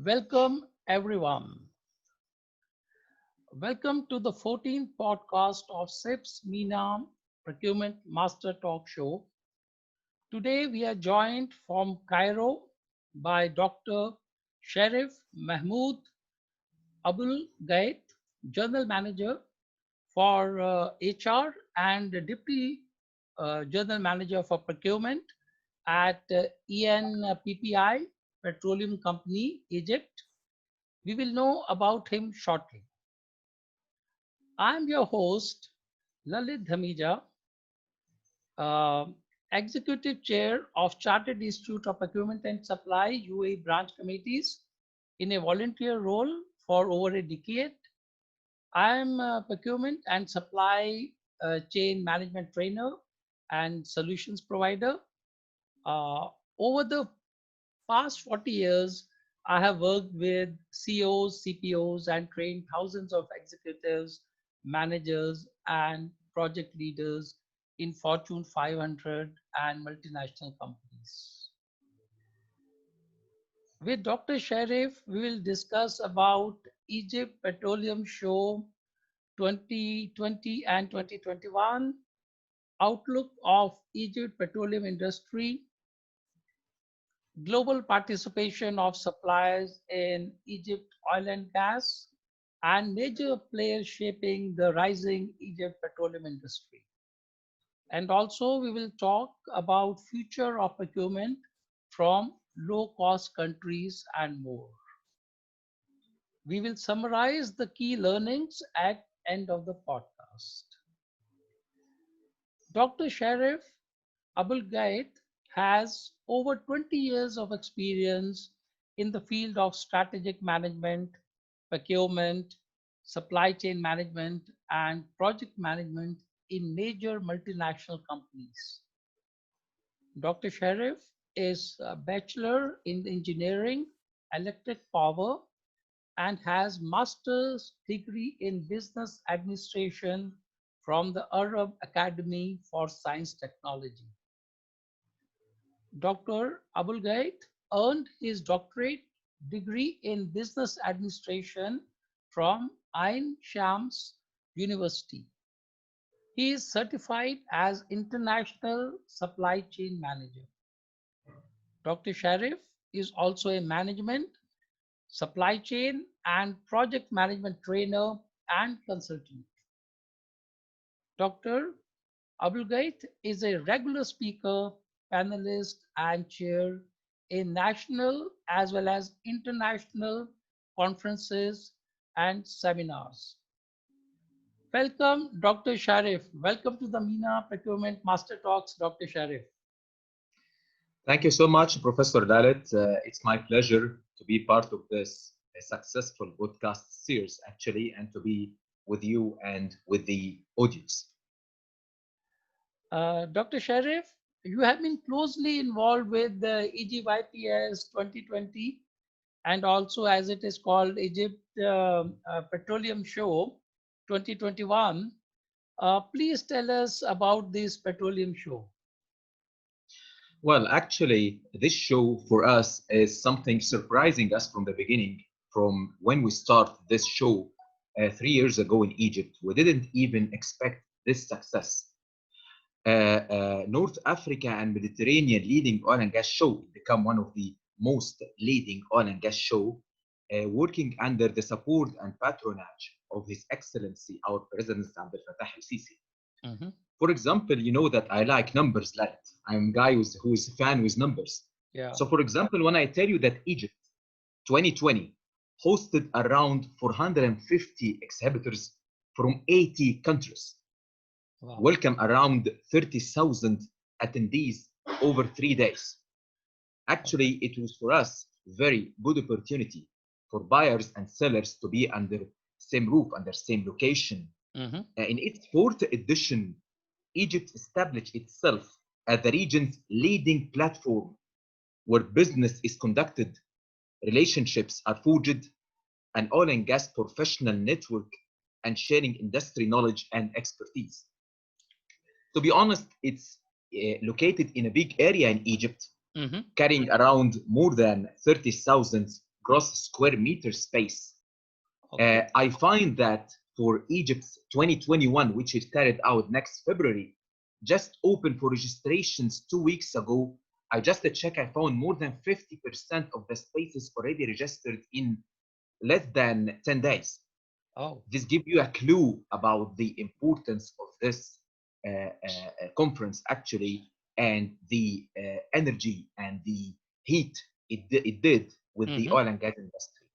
Welcome, everyone. Welcome to the 14th podcast of CIPS MENA Procurement Master Talk Show. Today, we are joined from Cairo by Dr. Sherif Mahmoud Aboelgheit, General Manager for HR and Deputy General Manager for Procurement at ENPPI Petroleum Company, Egypt. We will know about him shortly. I'm your host, Lalit Dhamija, uh, Executive Chair of Chartered Institute of Procurement and Supply UAE Branch Committees in a volunteer role for over a decade. I am a procurement and supply chain management trainer and solutions provider. Uh, Over the past 40 years, I have worked with CEOs, CPOs, and trained thousands of executives, managers, and project leaders in Fortune 500 and multinational companies. With Dr. Sherif, we will discuss about Egypt Petroleum Show 2020 and 2021, outlook of Egypt petroleum industry, global participation of suppliers in Egypt oil and gas, and major players shaping the rising Egypt petroleum industry. And also we will talk about future of procurement from low cost countries and more. We will summarize the key learnings at end of the podcast. Dr. Sherif Aboelgheit has over 20 years of experience in the field of strategic management, procurement, supply chain management, and project management in major multinational companies. Dr. Sherif is a Bachelor in Engineering, Electric Power, and has master's degree in business administration from the Arab Academy for Science Technology. Dr. Aboelgheit earned his doctorate degree in business administration from Ain Shams University. He is certified as International Supply Chain Manager. Dr. Sherif is also a management, supply chain, and project management trainer and consultant. Dr. Aboelgheit is a regular speaker, panelist, and chair in national as well as international conferences and seminars. Welcome, Dr. Sherif. Welcome to the MENA Procurement Master Talks, Dr. Sherif. Thank you so much, Professor Lalit. It's my pleasure to be part of this successful podcast series, actually, and to be with you and with the audience. Dr. Sherif, you have been closely involved with the EGYPS 2020 and also, as it is called, Egypt Petroleum Show 2021. Please tell us about this petroleum show. Well, actually, this show for us is something surprising us from the beginning. From when we started this show 3 years ago in Egypt, we didn't even expect this success. North Africa and Mediterranean leading oil and gas show become one of the most leading oil and gas show, working under the support and patronage of His Excellency, our President Abdel Fattah el-Sisi. For example, you know that I like numbers, Lalit. I'm a guy who's a fan with numbers. Yeah. So for example, when I tell you that Egypt 2020 hosted around 450 exhibitors from 80 countries, Wow. welcome around 30,000 attendees over 3 days. Actually, it was for us very good opportunity for buyers and sellers to be under same roof, under same location. In its fourth edition, Egypt established itself as the region's leading platform where business is conducted, relationships are forged, an oil and gas professional network, and sharing industry knowledge and expertise. To be honest, it's located in a big area in Egypt, carrying around more than 30,000 gross square meter space. Okay. I find that for Egypt's 2021, which is carried out next February, just open for registrations 2 weeks ago. I just checked, I found more than 50% of the spaces already registered in less than 10 days. Oh. This gives you a clue about the importance of this conference actually, and the energy and the heat it did with the oil and gas industry.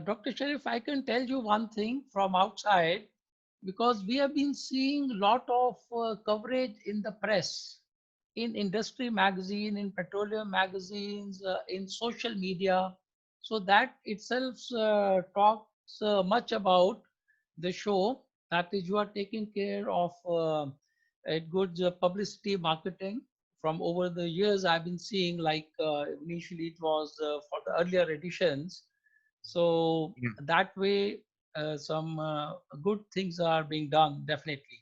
Dr. Sherif, I can tell you one thing from outside, because we have been seeing a lot of coverage in the press, in industry magazine, in petroleum magazines, in social media. So that itself talks much about the show. That is, you are taking care of a good publicity marketing. From over the years, I've been seeing, like initially it was for the earlier editions. So Yeah. that way, some good things are being done, definitely.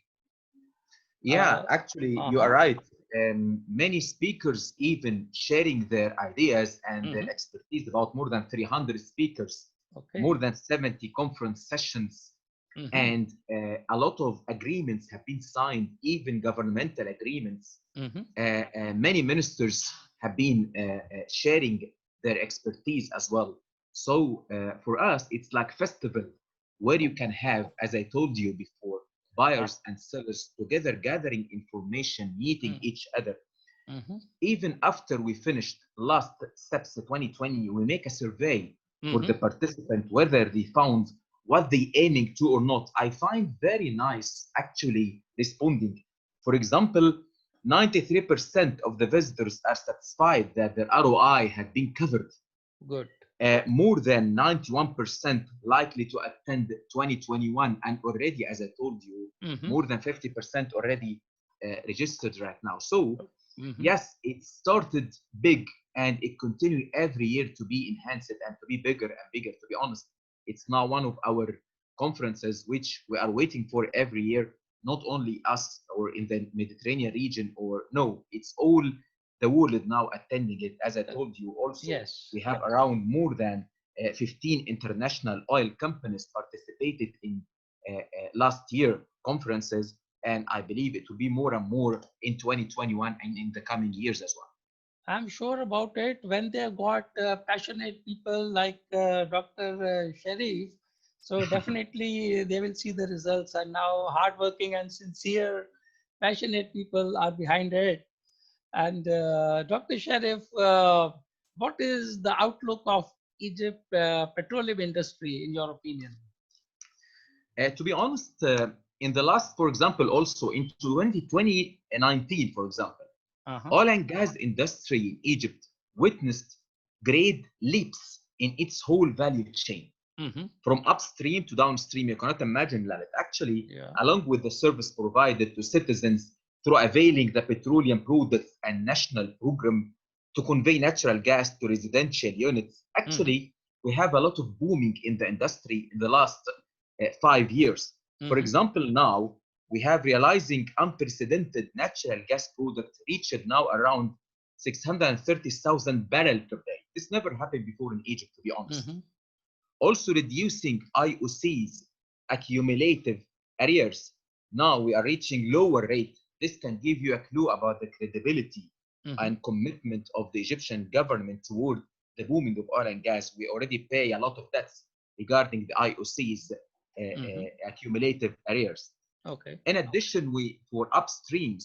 Yeah, actually, you are Uh-huh. right. Many speakers even sharing their ideas and their Hmm. expertise, about more than 300 speakers, more Okay. than 70 conference sessions, Hmm. and a lot of agreements have been signed, even governmental agreements. Hmm. Many ministers have been sharing their expertise as well. So for us, it's like festival where you can have, as I told you before, buyers and sellers together gathering information, meeting each other. Hmm. Even after we finished last CIPS 2020, we make a survey for the Hmm. participant whether they found what they aiming to or not. I find very nice actually responding. For example, 93% of the visitors are satisfied that their ROI had been covered. Good. More than 91% likely to attend 2021, and already, as I told you, Hmm. more than 50% already registered right now. So Hmm. yes, it started big and it continued every year to be enhanced and to be bigger and bigger. To be honest, it's now one of our conferences which we are waiting for every year, not only us or in the Mediterranean region, or no, it's all the world now attending it. As I told you also, Yes. we have Yes. around more than 15 international oil companies participated in last year conferences, and I believe it will be more and more in 2021 and in the coming years as well. I'm sure about it. When they've got passionate people like Dr. Sherif, so definitely they will see the results. And now hardworking and sincere, passionate people are behind it. And Dr. Sherif, what is the outlook of Egypt petroleum industry in your opinion? To be honest, in the last, for example, also in 2019, for example, Uh-huh. oil and gas industry in Egypt witnessed great leaps in its whole value chain, Mm-hmm. from upstream to downstream. You cannot imagine, Lalit. Actually, Yeah. along with the service provided to citizens through availing the petroleum products and national program to convey natural gas to residential units, Mm-hmm. actually, we have a lot of booming in the industry in the last 5 years. For Mm-hmm. example, now we have realizing unprecedented natural gas product reached now around 630,000 barrels per day. This never happened before in Egypt, to be honest. Mm-hmm. Also reducing IOC's accumulative arrears. Now we are reaching lower rate. This can give you a clue about the credibility Mm-hmm. and commitment of the Egyptian government toward the booming of oil and gas. We already pay a lot of debts regarding the IOC's Mm-hmm. accumulative arrears. Okay. In addition, for upstreams,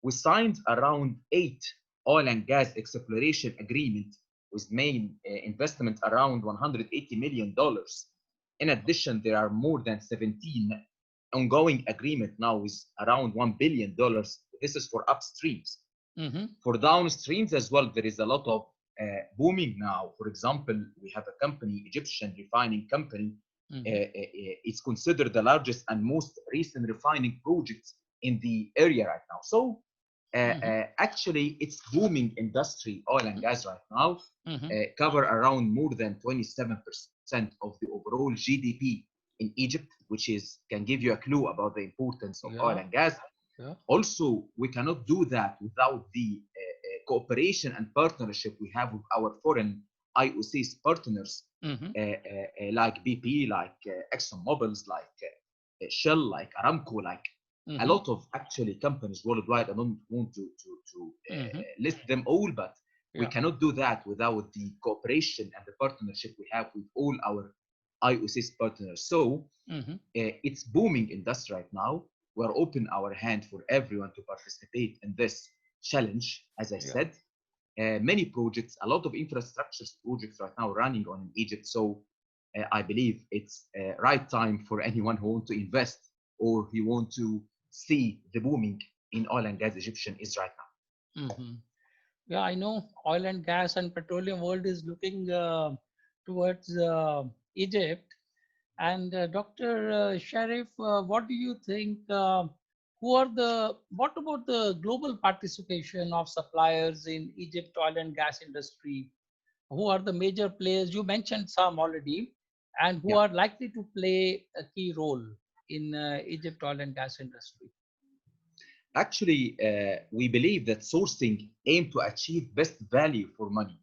we signed around 8 oil and gas exploration agreements with main investment around $180 million. In addition, there are more than 17 ongoing agreement now with around $1 billion. This is for upstreams. Mm-hmm. For downstreams as well, there is a lot of booming now. For example, we have a company, Egyptian refining company. Mm-hmm. It's considered the largest and most recent refining project in the area right now. So Mm-hmm. actually, it's booming industry, oil and gas right now, Mm-hmm. cover around more than 27% of the overall GDP in Egypt, which is can give you a clue about the importance of oil Yeah. and gas. Yeah. Also, we cannot do that without the cooperation and partnership we have with our foreign IOC's partners like BP, like ExxonMobil's, like Shell, like Aramco, like a lot of actually companies worldwide. I don't want to list them all, but we cannot do that without the cooperation and the partnership we have with all our IOC's partners. So it's booming industry right now. We're open our hand for everyone to participate in this challenge. As I said, many projects, a lot of infrastructure projects right now running on in Egypt. So I believe it's right time for anyone who want to invest or who want to see the booming in oil and gas Egyptian is right now. Yeah, I know oil and gas and petroleum world is looking towards Egypt. And Dr. Sherif, what do you think? What about the global participation of suppliers in Egypt oil and gas industry? Who are the major players? You mentioned some already, and who are likely to play a key role in Egypt oil and gas industry? Actually, we believe that sourcing aim to achieve best value for money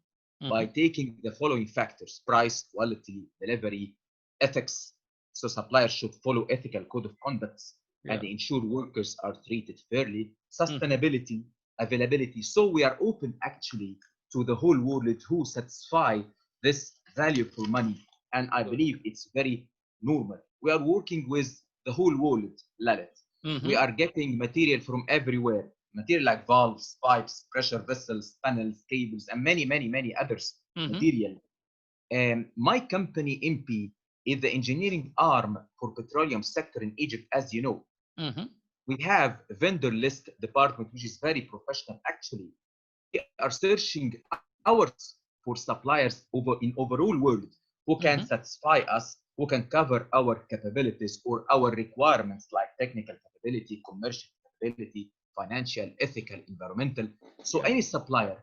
by taking the following factors: price, quality, delivery, ethics. So suppliers should follow ethical code of conducts and ensure workers are treated fairly, sustainability, availability. So we are open actually to the whole world who satisfy this value for money. And I believe it's very normal. We are working with the whole world, Lalit. We are getting material from everywhere. Material like valves, pipes, pressure vessels, panels, cables, and many, many, many others material. My company, ENPPI, is the engineering arm for petroleum sector in Egypt, as you know. We have a vendor list department, which is very professional. Actually, we are searching hours for suppliers in overall world who can satisfy us, who can cover our capabilities or our requirements like technical capability, commercial capability, financial, ethical, environmental. So any supplier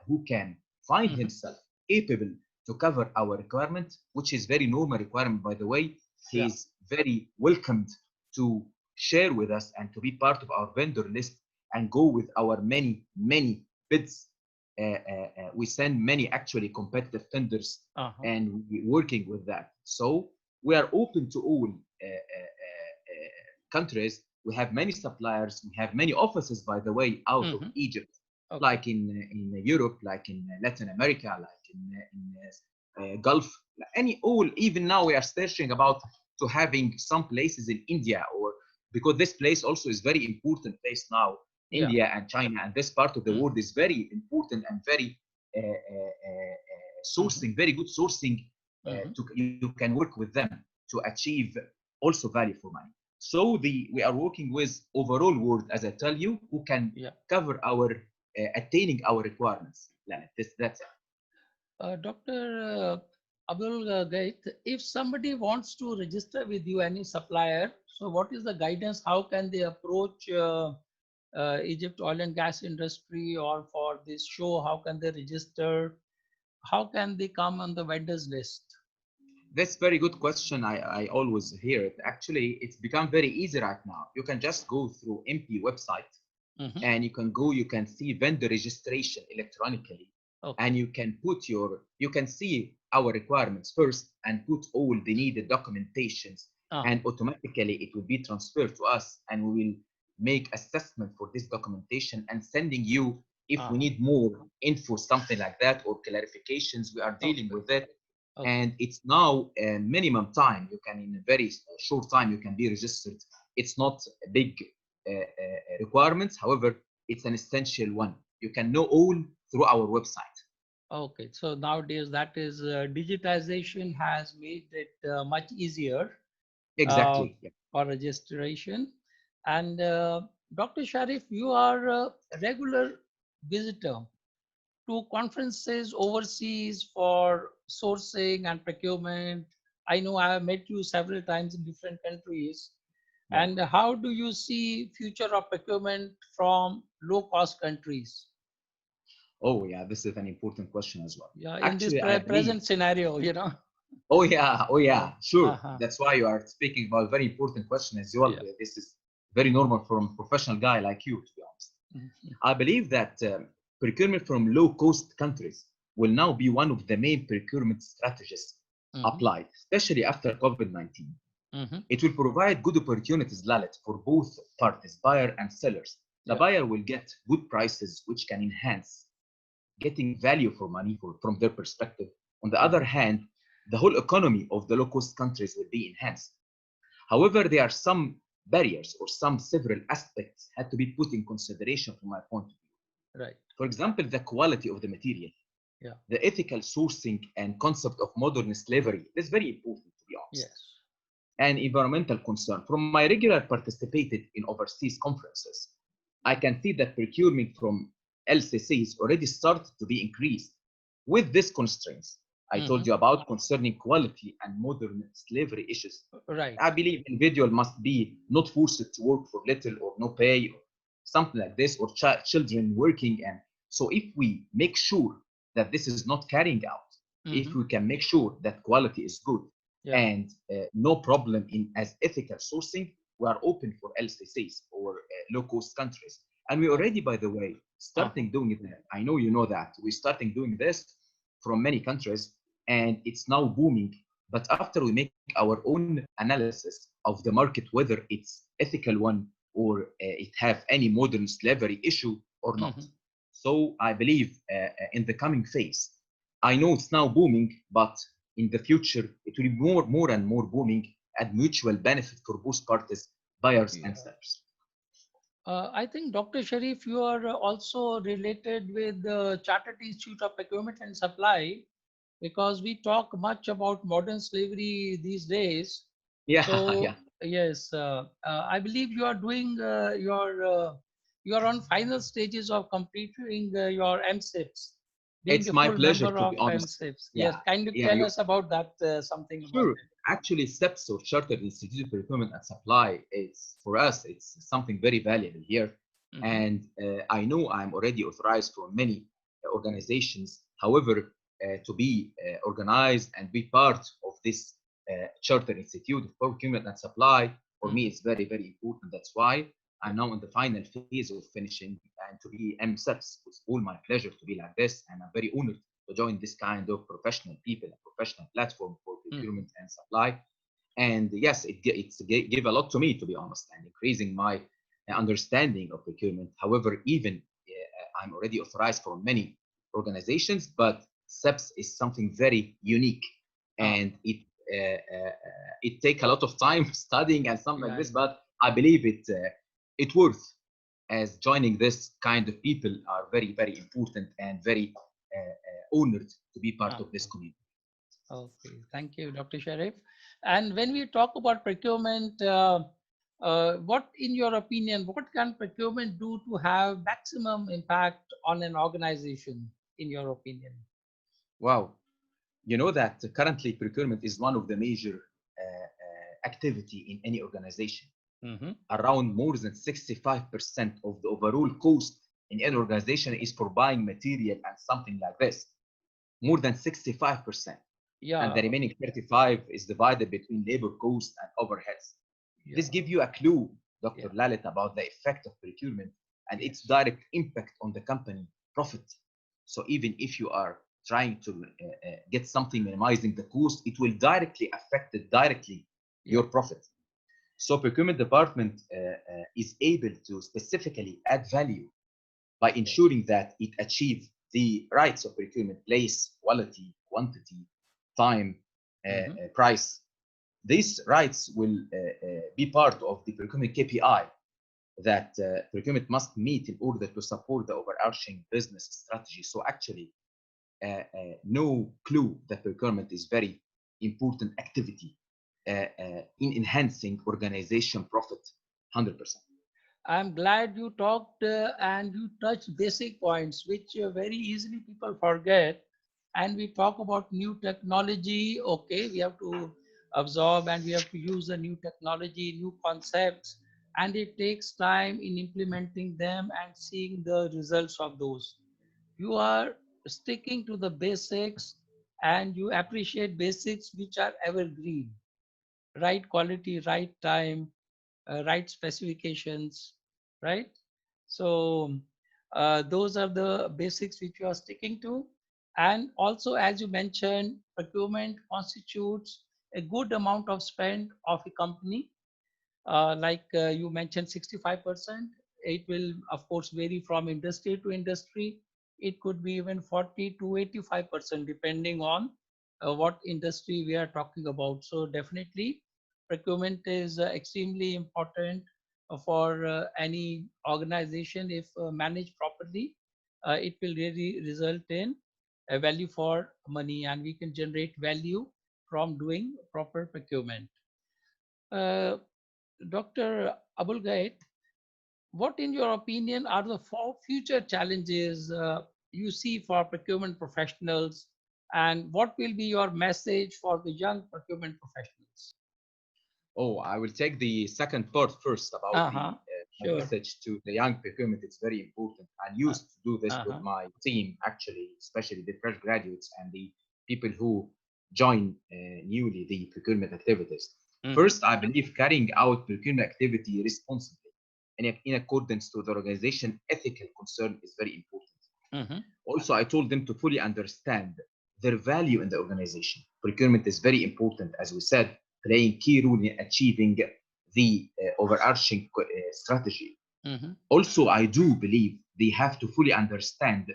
who can find himself capable to cover our requirement, which is very normal requirement, by the way, he is very welcomed to share with us and to be part of our vendor list and go with our many, many bids. We send many actually competitive tenders and we're working with that. So we are open to all countries. We have many suppliers. We have many offices, by the way, out of Egypt, like in Europe, like in Latin America, like in Gulf, even now we are searching about to having some places in India, or because this place also is very important place now. India and China and this part of the world is very important and very sourcing, very good sourcing. You can work with them to achieve also value for money. So we are working with overall world, as I tell you, who can cover our attaining our requirements. That's it. Dr. Aboelgheit, if somebody wants to register with you, any supplier, so what is the guidance? How can they approach Egypt oil and gas industry, or for this show, how can they register? How can they come on the vendors list? That's very good question. I always hear it. Actually, it's become very easy right now. You can just go through ENPPI website and you can see vendor registration electronically. And you can see our requirements first and put all the needed documentations and automatically it will be transferred to us and we will make assessment for this documentation and sending you if we need more info, something like that, or clarifications. We are dealing with it. And it's now a minimum time. You can, in a very short time, you can be registered. It's not a big requirements. However, it's an essential one. You can know all through our website. Okay, so nowadays that is digitization has made it much easier. Exactly. For registration. And Dr. Sherif, you are a regular visitor to conferences overseas for sourcing and procurement. I know I have met you several times in different countries. And how do you see future of procurement from low-cost countries? Oh yeah, this is an important question as well. Yeah, in this present scenario, you know. Oh yeah, sure. That's why you are speaking about a very important question as well. This is very normal from a professional guy like you, to be honest. I believe that procurement from low-cost countries will now be one of the main procurement strategies Mm-hmm. applied, especially after COVID-19. Mm-hmm. It will provide good opportunities, Lalit, for both parties, buyer and sellers. The Yeah. buyer will get good prices, which can enhance getting value for money from their perspective. On the other Mm-hmm. hand, the whole economy of the low-cost countries will be enhanced. However, there are some barriers or some several aspects had to be put in consideration from my point of view. Right. For example, the quality of the material, Yeah. the ethical sourcing and concept of modern slavery is very important, to be honest, Yes. and environmental concern. From my regular participated in overseas conferences, I can see that procurement from LCCs already started to be increased with these constraints I Mm-hmm. told you about concerning quality and modern slavery issues. Right. I believe individual must be not forced to work for little or no pay or something like this, or children working. And so if we make sure that this is not carrying out, if Mm-hmm. we can make sure that quality is good Yeah. and no problem in as ethical sourcing, we are open for LCCs or low cost countries. And we Okay. already, by the way, Uh-huh. starting doing that. I know you know that we're starting doing this from many countries, and it's now booming. But after we make our own analysis of the market, whether it's ethical one or it have any modern slavery issue or not. Mm-hmm. So I believe in the coming phase, I know it's now booming, but in the future it will be more and more booming and mutual benefit for both parties, buyers and Yeah. sellers. I think Dr. Sherif, you are also related with the Chartered Institute of Procurement and Supply because we talk much about modern slavery these days. Yeah, So yeah. yes, I believe you are doing you are on final stages of completing your MSIPS, being It's a my full pleasure, member to of be honest. MSIPS. Yes, Yeah, kind of yeah. tell us about that something about Sure. Actually, CIPS or Chartered Institute of Procurement and Supply, it's for us, it's something very valuable here. it. Mm-hmm. And I know I'm already authorized for many organizations. However, to be organized and be part of this Chartered Institute of Procurement and Supply, for me, Mm-hmm. it's very, very important. That's why I'm now in the final phase of finishing and to be MSIPS. It's all my pleasure to be like this. And I'm very honored to join this kind of professional people, a professional platform for Mm-hmm. procurement and supply. And yes, it's gave a lot to me, to be honest, and increasing my understanding of procurement. However, even I'm already authorized for many organizations, but CEPS is something very unique, Ah, and it take a lot of time studying and something yeah, like I this. know. But I believe it worth, as joining this kind of people are very, very important and very honored to be part Ah, of this community. okay, thank you, Dr. Sharif. And when we talk about procurement, what, in your opinion, what can procurement do to have maximum impact on an organization, in your opinion? Wow. You know that currently procurement is one of the major activity in any organization. Mm-hmm. Around more than 65% of the overall cost in any organization is for buying material and something like this. More than 65%. And the Yeah, remaining 35 is divided between labor cost and overheads. This yeah, gives you a clue, Dr. yeah, Lalit, about the effect of procurement and its yes, direct impact on the company profit. So even if you are trying to get something minimizing the cost, it will directly affect it directly yeah, your profit. So procurement department is able to specifically add value by yes. ensuring that it achieves the rights of procurement: place, quality, quantity, time, Mm-hmm. price. These rights will be part of the procurement KPI that procurement must meet in order to support the overarching business strategy. So actually, no clue that procurement is very important activity in enhancing organization profit 100%. I'm glad you talked and you touched basic points, which very easily people forget. And we talk about new technology. Okay, we have to absorb and we have to use the new technology, new concepts, and it takes time in implementing them and seeing the results of those. You are sticking to the basics and you appreciate basics which are evergreen, right quality, right time, right specifications, right? So those are the basics which you are sticking to. And also, as you mentioned, procurement constitutes a good amount of spend of a company. Like you mentioned, 65%. It will, of course, vary from industry to industry. It could be even 40 to 85%, depending on what industry we are talking about. So definitely, procurement is extremely important for any organization. If managed properly, it will really result in a value for money, and we can generate value from doing proper procurement. Uh, Dr. Aboelgheit, what, in your opinion, are the future challenges you see for procurement professionals, and what will be your message for the young procurement professionals? Oh, I will take the second part first about the Uh-huh. my Sure. message to the young procurement. It's very important. I Uh, used to do this with uh-huh. my team, actually, especially the fresh graduates and the people who join newly the procurement activities. Mm-hmm. First, I believe carrying out procurement activity responsibly in accordance to the organization ethical concern is very important. Mm-hmm. Also, I told them to fully understand their value in the organization. Procurement is very important, as we said, playing key role in achieving the overarching strategy. Mm-hmm. Also, I do believe they have to fully understand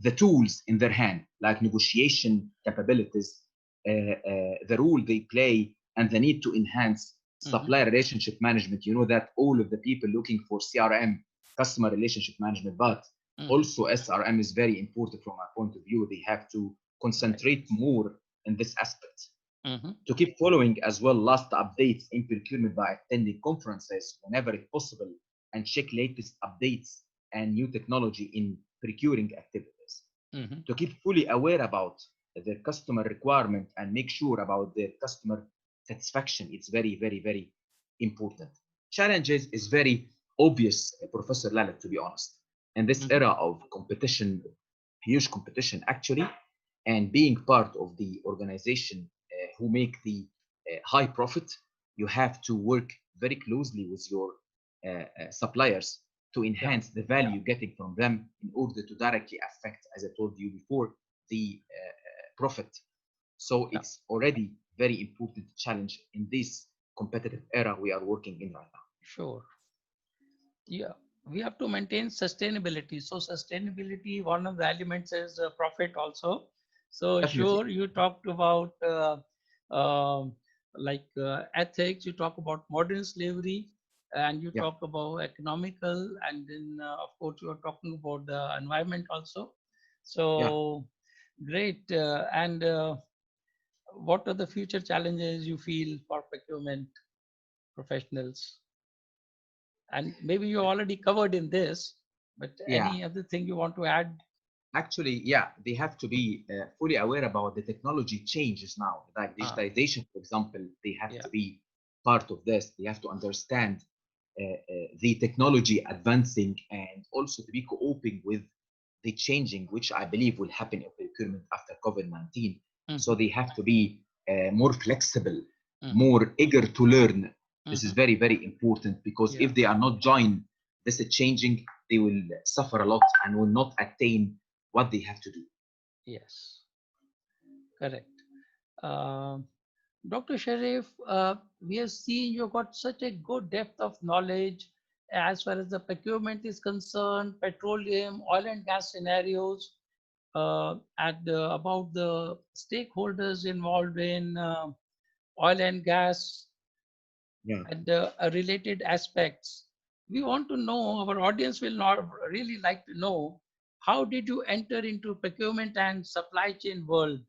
the tools in their hand, like negotiation capabilities, the role they play, and the need to enhance Mm-hmm. supplier relationship management. You know that all of the people looking for CRM, customer relationship management, but Mm-hmm. also SRM is very important from my point of view. They have to Right. concentrate more in this aspect Mm-hmm. to keep following as well last updates in procurement by attending conferences whenever it's possible and check latest updates and new technology in procuring activities. Mm-hmm. To keep fully aware about their customer requirement and make sure about their customer satisfaction. It's very, very, very important. Challenges is very obvious, Professor Lalit, to be honest. In this Mm-hmm. era of competition, huge competition actually, and being part of the organization who make the high profit, you have to work very closely with your suppliers to Yeah. enhance the value getting from them in order to directly affect, as I told you before, the profit. So Yeah. it's already very important challenge in this competitive era we are working in right now. Sure. Yeah, we have to maintain sustainability. So sustainability, one of the elements is profit also. So Definitely. sure, you talked about ethics, you talk about modern slavery, and you Yeah. talk about economical, and then of course you are talking about the environment also. Yeah. So great. And what are the future challenges you feel for procurement professionals? And maybe you already covered in this, but Yeah. any other thing you want to add? Actually, yeah, they have to be fully aware about the technology changes now, like Ah, digitization, for example. They have yeah, to be part of this. They have to understand the technology advancing and also to be coping with the changing, which I believe will happen in procurement after COVID-19. So mm-hmm, they have to be more flexible, mm-hmm, more eager to learn. This is mm-hmm, very, very important because yeah, if they are not join this changing, they will suffer a lot and will not attain what they have to do. yes, correct. Um Dr. Sherif, we have seen you got such a good depth of knowledge as far as the procurement is concerned, petroleum, oil and gas scenarios, and about the stakeholders involved in oil and gas Yeah. and related aspects. We want to know, our audience will not really like to know, how did you enter into procurement and supply chain world,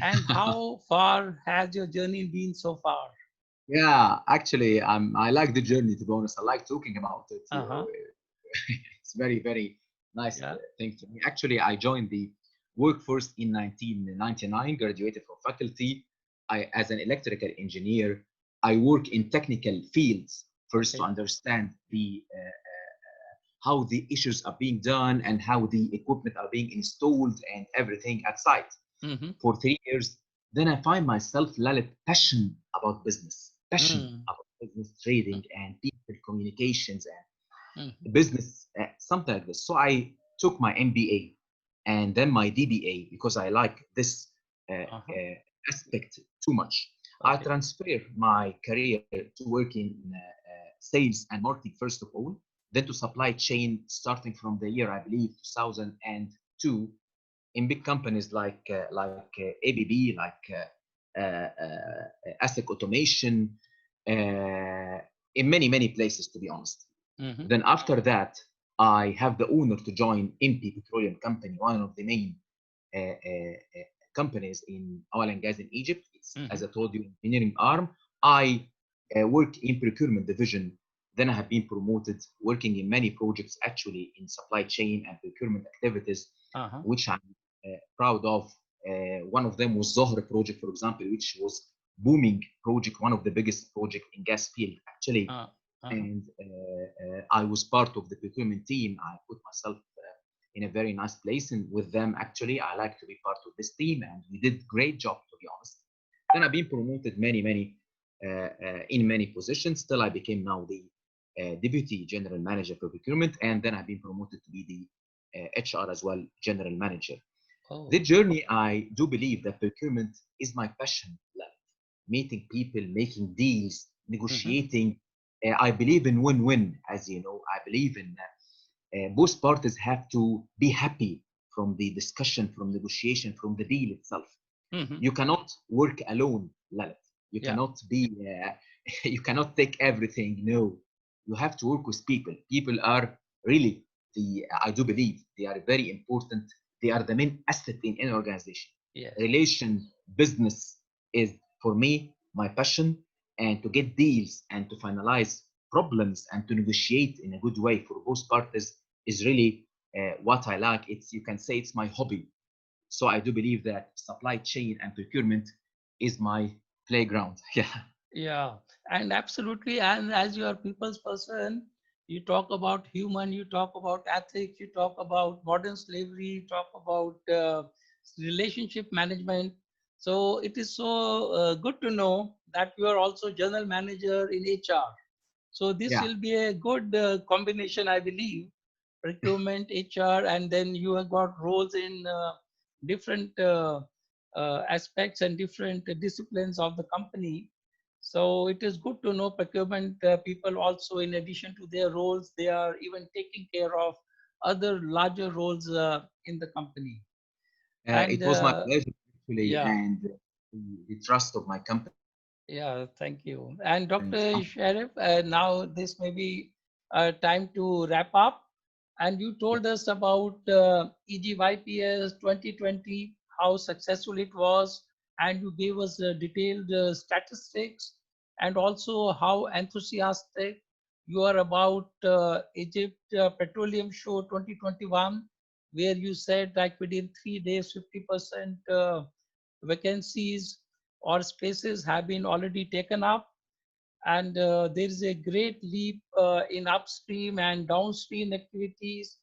and how far has your journey been so far? Yeah, actually, I like the journey, to be honest. I like talking about it. Uh-huh. It's very, very nice Yeah. thing to me. Actually, I joined the workforce in 1999, graduated from faculty. As an electrical engineer, I work in technical fields first to Okay. understand the how the issues are being done and how the equipment are being installed and everything at site Mm-hmm. for 3 years. Then I find myself Lalit passion about business, passion Mm-hmm. about business trading and people communications Mm-hmm. and business, something like this. So I took my MBA and then my DBA, because I like this Uh-huh. aspect too much. I Okay. transfer my career to work in sales and marketing first of all, then to supply chain starting from the year, I believe, 2002 in big companies like ABB, like ASIC Automation, in many places, to be honest. Mm-hmm. Then after that, I have the honor to join MP Petroleum Company, one of the main companies in oil and gas in Egypt. It's, Mm-hmm. as I told you, engineering arm. I work in procurement division. Then I have been promoted, working in many projects actually in supply chain and procurement activities, Uh-huh. which I'm proud of. One of them was Zohar project, for example, which was booming project, one of the biggest project in gas field actually. Uh-huh. And I was part of the procurement team. I put myself in a very nice place, and with them actually I like to be part of this team, and we did great job, to be honest. Then I've been promoted in many positions till I became now the deputy general manager for procurement, and then I've been promoted to be the HR as well, general manager. The Oh. journey, I do believe that procurement is my passion. Like meeting people, making deals, Mm-hmm. negotiating. I believe in win-win, as you know. I believe in both parties have to be happy from the discussion, from negotiation, from the deal itself. Mm-hmm. You cannot work alone, Lalit. You Yeah. cannot be, you cannot take everything. No, you have to work with people. People are really I do believe they are very important. They are the main asset in any organization. Yes. Relation, business is for me my passion, and to get deals and to finalize problems and to negotiate in a good way for both parties is really what I like. It's, you can say, it's my hobby. So I do believe that supply chain and procurement is my playground. Yeah. Yeah, and absolutely. And as you are people's person, you talk about human, you talk about ethics, you talk about modern slavery, you talk about relationship management. So it is so good to know that you are also general manager in HR. So this Yeah. will be a good combination, I believe. Procurement, HR, and then you have got roles in different aspects and different disciplines of the company. So it is good to know procurement people also, in addition to their roles, they are even taking care of other larger roles in the company. And It was my pleasure actually, yeah, and the trust of my company. yeah, thank you. And And Dr. Sherif, now this may be time to wrap up. And you yeah, told us about EGYPS 2020, how successful it was, and you gave us detailed statistics, and also how enthusiastic you are about Egypt Petroleum Show 2021, where you said like within 3 days, 50% vacancies or spaces have been already taken up, and there is a great leap in upstream and downstream activities.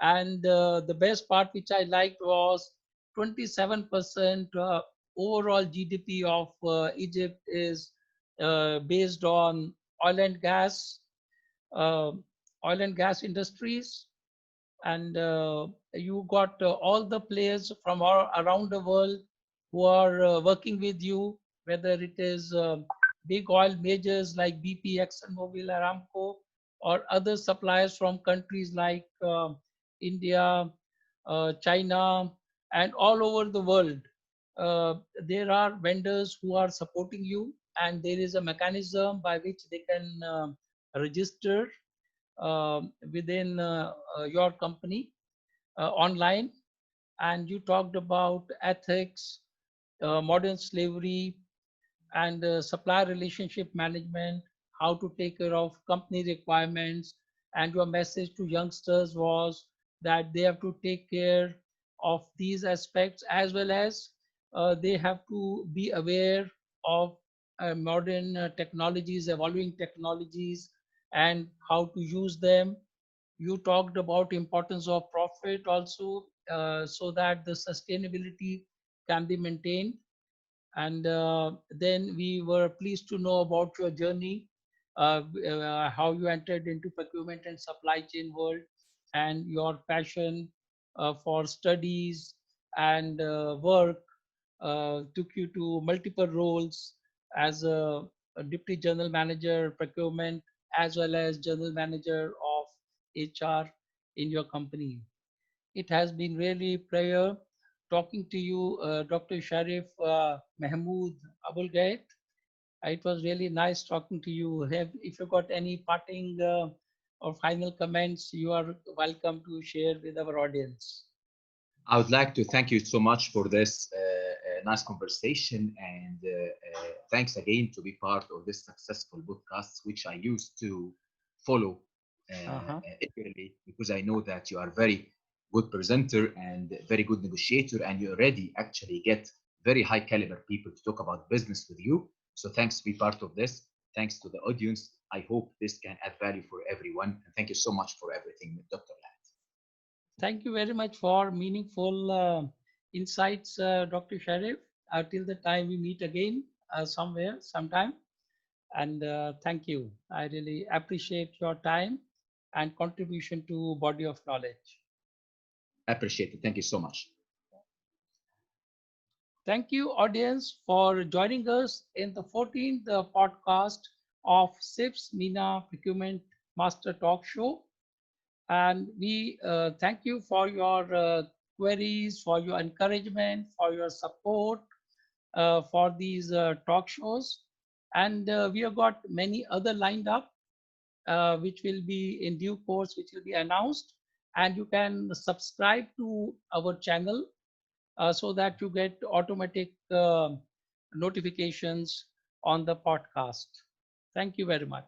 And the best part which I liked was 27% overall GDP of Egypt is based on oil and gas, uh, oil and gas industries. And you got all the players from all around the world who are working with you, whether it is big oil majors like BP, ExxonMobil, Aramco, or other suppliers from countries like India, China, and all over the world. Uh, there are vendors who are supporting you, and there is a mechanism by which they can register within your company online. And you talked about ethics, modern slavery, and supplier relationship management, how to take care of company requirements. And your message to youngsters was that they have to take care of these aspects, as well as they have to be aware of modern technologies, evolving technologies, and how to use them. You talked about importance of profit also, so that the sustainability can be maintained. And then we were pleased to know about your journey, how you entered into procurement and supply chain world, and your passion, for studies and work, took you to multiple roles as a deputy general manager procurement as well as general manager of HR in your company. It has been really pleasure talking to you, Dr. Sherif Mahmoud Aboelgheit. It was really nice talking to you. If you got any parting or final comments, you are welcome to share with our audience. I would like to thank you so much for this nice conversation, and thanks again to be part of this successful podcast, which I used to follow eagerly, because I know that you are very good presenter and very good negotiator, and you already actually get very high caliber people to talk about business with you. So thanks to be part of this. Thanks to the audience. I hope this can add value for everyone. And thank you so much for everything, Dr. Thank you very much for meaningful insights, Dr. Sharif. Till the time we meet again somewhere, sometime. And thank you. I really appreciate your time and contribution to body of knowledge. Appreciate it. Thank you so much. Thank you, audience, for joining us in the 14th podcast of CIPS MENA Procurement Master Talk Show. And we thank you for your queries, for your encouragement, for your support for these talk shows. And we have got many other lined up, which will be in due course, which will be announced. And you can subscribe to our channel so that you get automatic notifications on the podcast. Thank you very much.